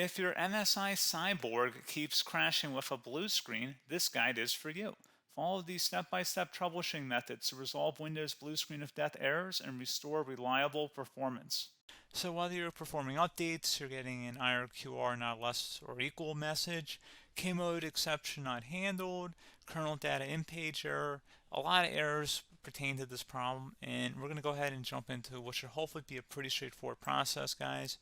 If your MSI Cyborg keeps crashing with a blue screen, this guide is for you. Follow these step-by-step troubleshooting methods to resolve Windows blue screen of death errors and restore reliable performance. So whether you're performing updates, you're getting an IRQR not less or equal message, K-mode exception not handled, kernel data in page error, a lot of errors pertain to this problem, and we're going to go ahead and jump into what should hopefully be a pretty straightforward process, guys.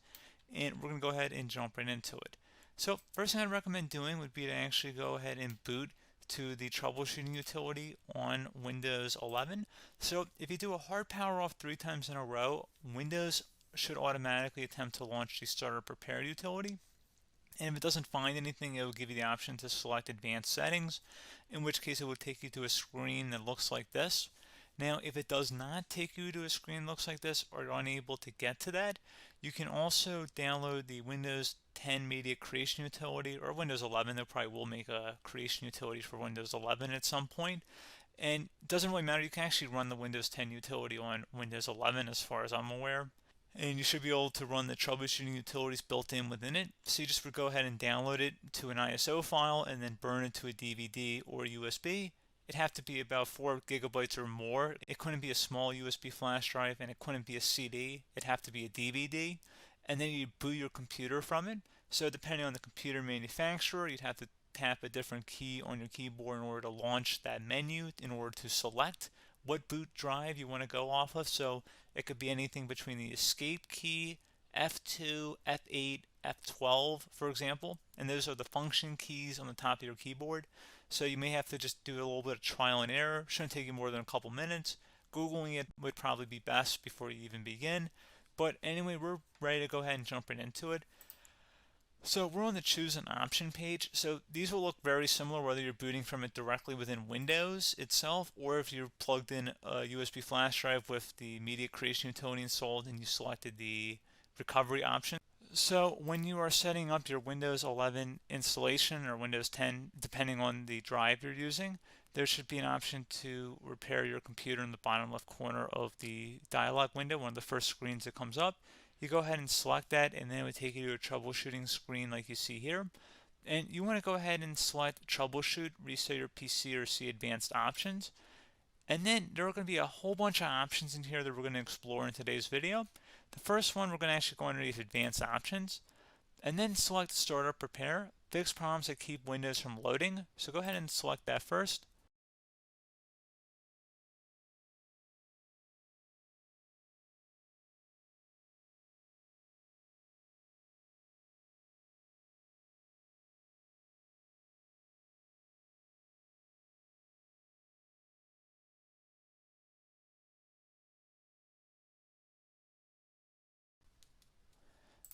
And we're going to go ahead and jump right into it. So first thing I'd recommend doing would be to actually go ahead and boot to the troubleshooting utility on Windows 11. So if you do a hard power off 3 times in a row, Windows should automatically attempt to launch the starter prepare utility. And if it doesn't find anything, it will give you the option to select advanced settings, in which case it will take you to a screen that looks like this. Now, if it does not take you to a screen that looks like this or you're unable to get to that, you can also download the Windows 10 Media Creation Utility, or Windows 11. They probably will make a creation utility for Windows 11 at some point. And it doesn't really matter. You can actually run the Windows 10 utility on Windows 11 as far as I'm aware. And you should be able to run the troubleshooting utilities built in within it. So you just would go ahead and download it to an ISO file and then burn it to a DVD or USB. It'd have to be about 4 gigabytes or more. It couldn't be a small USB flash drive, and it couldn't be a CD. It'd have to be a DVD. And then you'd boot your computer from it. So depending on the computer manufacturer, you'd have to tap a different key on your keyboard in order to launch that menu, in order to select what boot drive you want to go off of. So it could be anything between the escape key, F2, F8, F12, for example. And those are the function keys on the top of your keyboard. So you may have to just do a little bit of trial and error. Shouldn't take you more than a couple minutes. Googling it would probably be best before you even begin. But anyway, we're ready to go ahead and jump right into it. So we're on the choose an option page. So these will look very similar whether you're booting from it directly within Windows itself, or if you're plugged in a USB flash drive with the media creation utility installed and you selected the recovery option. So when you are setting up your Windows 11 installation or Windows 10, depending on the drive you're using, there should be an option to repair your computer in the bottom left corner of the dialog window, one of the first screens that comes up. You go ahead and select that, and then it would take you to a troubleshooting screen like you see here. And you want to go ahead and select troubleshoot, reset your PC, or see advanced options. And then there are going to be a whole bunch of options in here that we're going to explore in today's video. The first one, we're going to actually go underneath advanced options and then select startup prepare, fix problems that keep Windows from loading. So go ahead and select that first.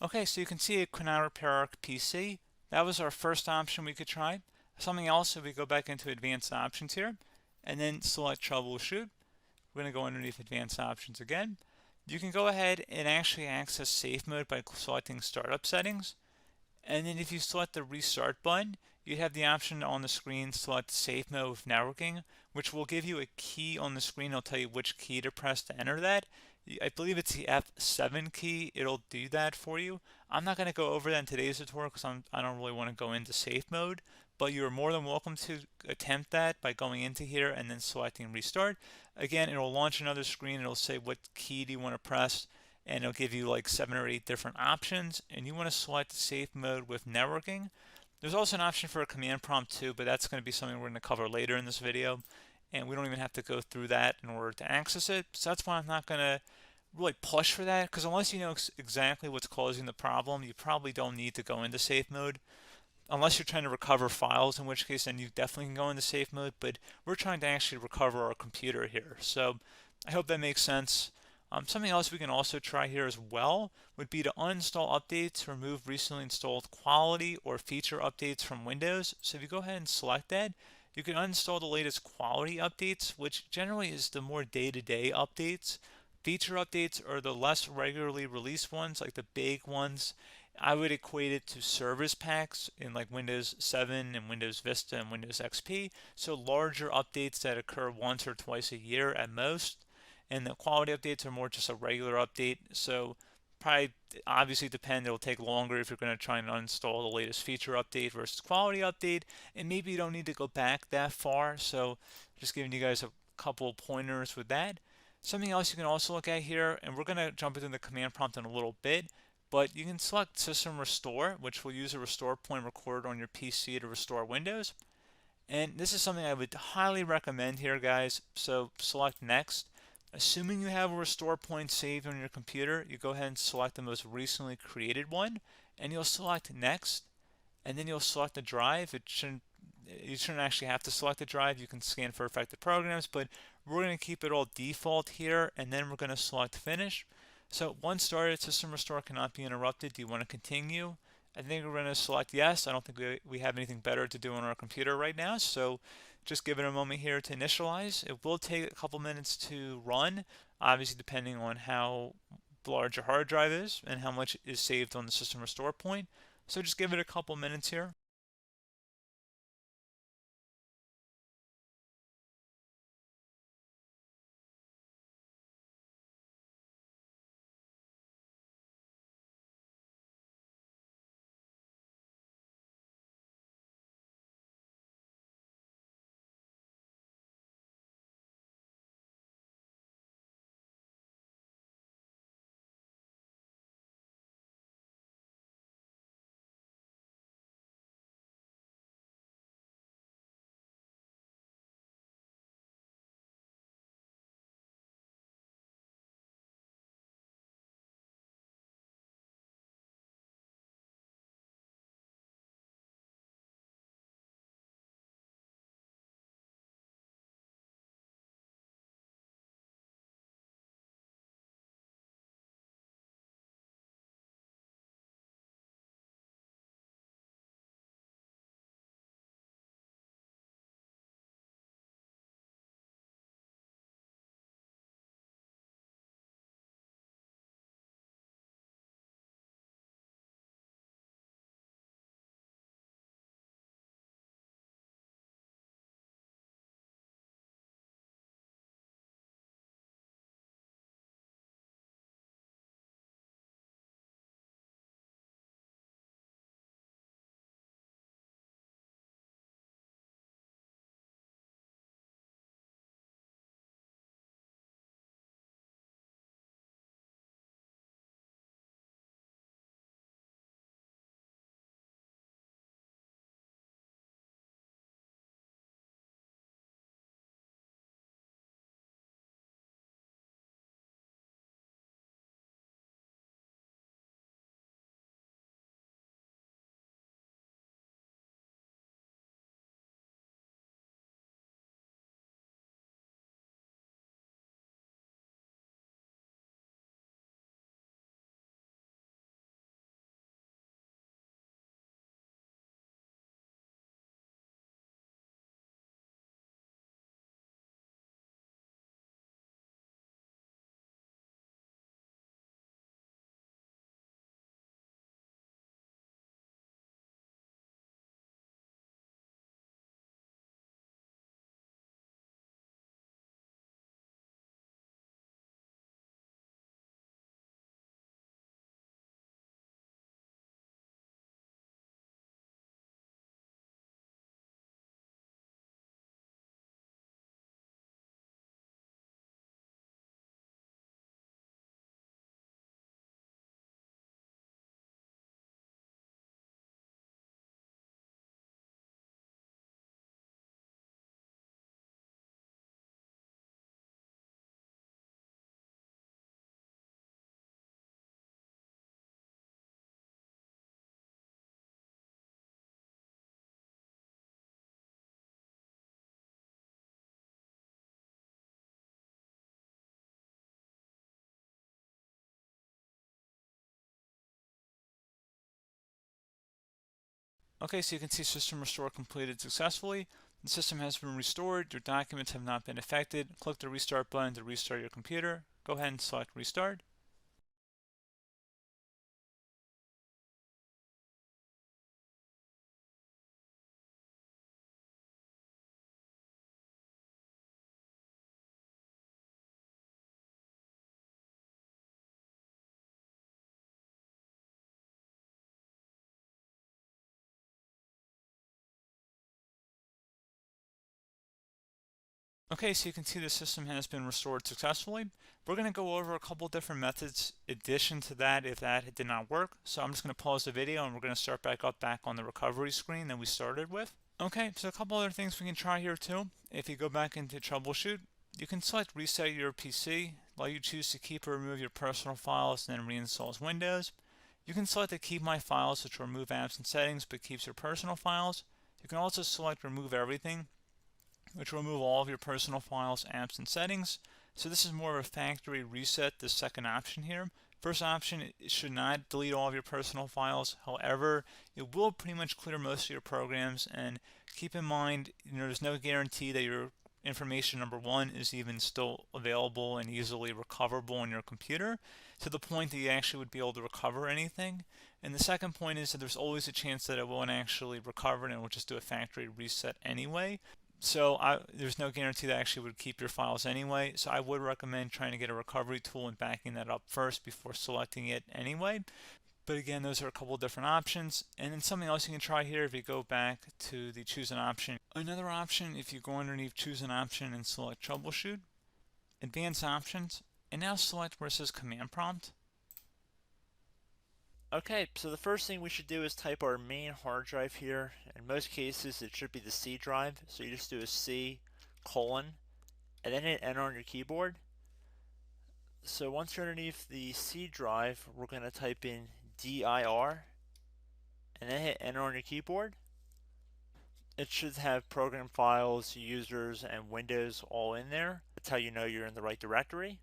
Okay, so you can see it could not repair our PC. That was our first option we could try. Something else, if we go back into advanced options here and then select troubleshoot, we're going to go underneath advanced options again. You can go ahead and actually access safe mode by selecting startup settings. And then if you select the restart button, you have the option on the screen select safe mode with networking, which will give you a key on the screen. It'll tell you which key to press to enter that. I believe it's the F7 key. It'll do that for you. I'm not going to go over that in today's tutorial because I don't really want to go into safe mode, but you're more than welcome to attempt that by going into here and then selecting restart. Again, it'll launch another screen. It'll say what key do you want to press, and it'll give you like 7 or 8 different options, and you want to select safe mode with networking. There's also an option for a command prompt too, but that's going to be something we're going to cover later in this video, and we don't even have to go through that in order to access it. So that's why I'm not going to really push for that, because unless you know exactly what's causing the problem, you probably don't need to go into safe mode. Unless you're trying to recover files, in which case then you definitely can go into safe mode, but we're trying to actually recover our computer here. So I hope that makes sense. Something else we can also try here as well would be to uninstall updates, remove recently installed quality or feature updates from Windows. So if you go ahead and select that, you can uninstall the latest quality updates, which generally is the more day-to-day updates. Feature updates are the less regularly released ones, like the big ones. I would equate it to service packs in like Windows 7 and Windows Vista and Windows XP. So larger updates that occur once or twice a year at most. And the quality updates are more just a regular update. So probably obviously depend. It'll take longer if you're going to try and uninstall the latest feature update versus quality update, and maybe you don't need to go back that far. So just giving you guys a couple pointers with that. Something else you can also look at here, and we're going to jump into the command prompt in a little bit, but you can select System Restore, which will use a restore point recorded on your PC to restore Windows. And this is something I would highly recommend here, guys. So select Next. Assuming you have a restore point saved on your computer, you go ahead and select the most recently created one, and you'll select Next, and then you'll select the drive. You shouldn't actually have to select the drive. You can scan for affected programs, but we're going to keep it all default here, and then we're going to select Finish. So once started, System Restore cannot be interrupted. Do you want to continue? I think we're going to select yes. I don't think we have anything better to do on our computer right now, so just give it a moment here to initialize. It will take a couple minutes to run, obviously depending on how large your hard drive is and how much is saved on the System Restore point. So just give it a couple minutes here. Okay, so you can see System Restore completed successfully. The system has been restored. Your documents have not been affected. Click the Restart button to restart your computer. Go ahead and select Restart. Okay, so you can see the system has been restored successfully. We're going to go over a couple different methods in addition to that if that did not work. So I'm just going to pause the video and we're going to start back on the recovery screen that we started with. Okay, so a couple other things we can try here too. If you go back into troubleshoot, you can select reset your PC, while you choose to keep or remove your personal files and then reinstalls Windows. You can select to keep my files, which will remove apps and settings but keeps your personal files. You can also select remove everything, which will remove all of your personal files, apps, and settings. So this is more of a factory reset, the second option here. First option, it should not delete all of your personal files. However, it will pretty much clear most of your programs. And keep in mind, there's no guarantee that your information, number one, is even still available and easily recoverable on your computer to the point that you actually would be able to recover anything. And the second point is that there's always a chance that it won't actually recover and it will just do a factory reset anyway. So there's no guarantee that actually would keep your files anyway. So I would recommend trying to get a recovery tool and backing that up first before selecting it anyway. But again, those are a couple different options. And then something else you can try here if you go back to the choose an option. Another option, if you go underneath choose an option and select troubleshoot, advanced options, and now select where it says command prompt. Okay, so the first thing we should do is type our main hard drive here. In most cases, it should be the C drive. So you just do a C colon and then hit enter on your keyboard. So once you're underneath the C drive, we're going to type in dir and then hit enter on your keyboard. It should have program files, users, and Windows all in there. That's how you know you're in the right directory.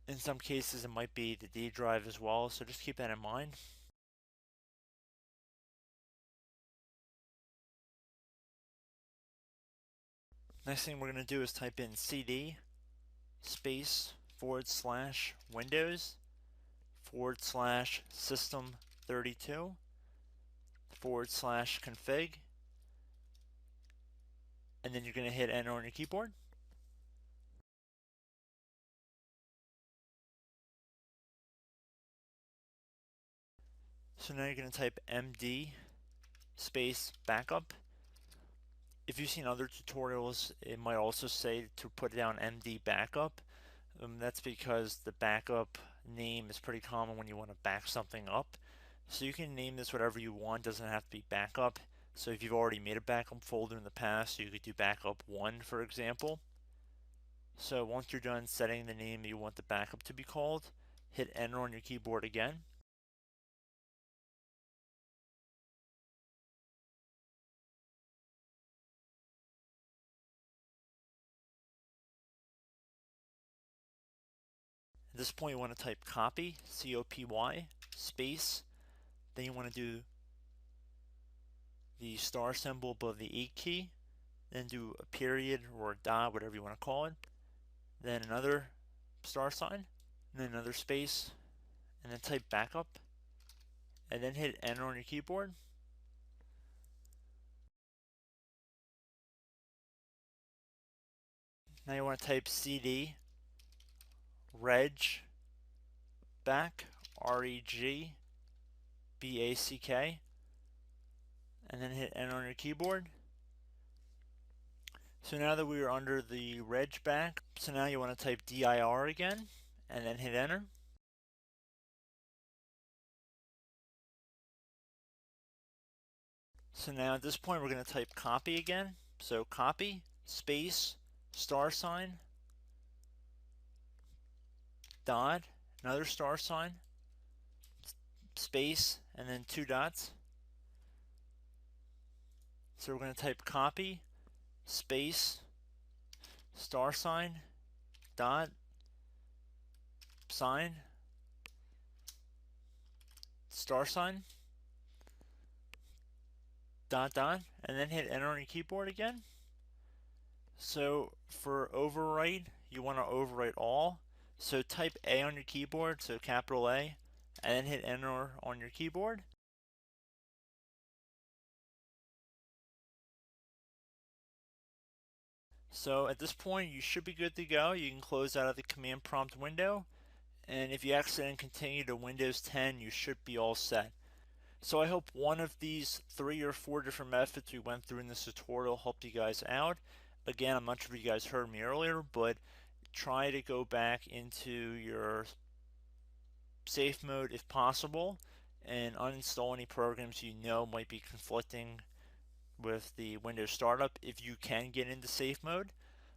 In some cases, it might be the D drive as well, so just keep that in mind. Next thing we're going to do is type in cd space / Windows / system 32 / config, and then you're going to hit enter on your keyboard. So now you're going to type md space backup. If you've seen other tutorials, it might also say to put down md backup. That's because the backup name is pretty common when you want to back something up. So you can name this whatever you want, doesn't have to be backup. So if you've already made a backup folder in the past, you could do backup 1, for example. So once you're done setting the name you want the backup to be called, hit enter on your keyboard again. At this point, you want to type copy, C-O-P-Y, space. Then you want to do the star symbol above the 8 key. Then do a period or a dot, whatever you want to call it. Then another star sign, and then another space, and then type backup. And then hit enter on your keyboard. Now you want to type cd reg back, REG BACK, and then hit enter on your keyboard. So now that we are under the reg back, so now you want to type dir again, and then hit enter. So now at this point we're going to type copy again. So copy, space, star sign, dot, another star sign, space, and then 2 dots. So we're going to type copy, space, star sign, dot, sign, star sign, dot, dot, and then hit enter on your keyboard again. So for overwrite, you want to overwrite all. So type A on your keyboard, so capital A, and then hit enter on your keyboard. So at this point, you should be good to go. You can close out of the command prompt window. And if you accidentally continue to Windows 10, you should be all set. So I hope one of these 3 or 4 different methods we went through in this tutorial helped you guys out. Again, I'm not sure if you guys heard me earlier, but try to go back into your safe mode if possible and uninstall any programs you know might be conflicting with the Windows startup if you can get into safe mode.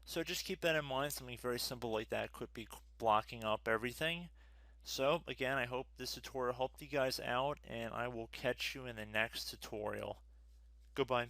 So just keep that in mind. Something very simple like that could be blocking up everything. So again, I hope this tutorial helped you guys out, and I will catch you in the next tutorial. Goodbye.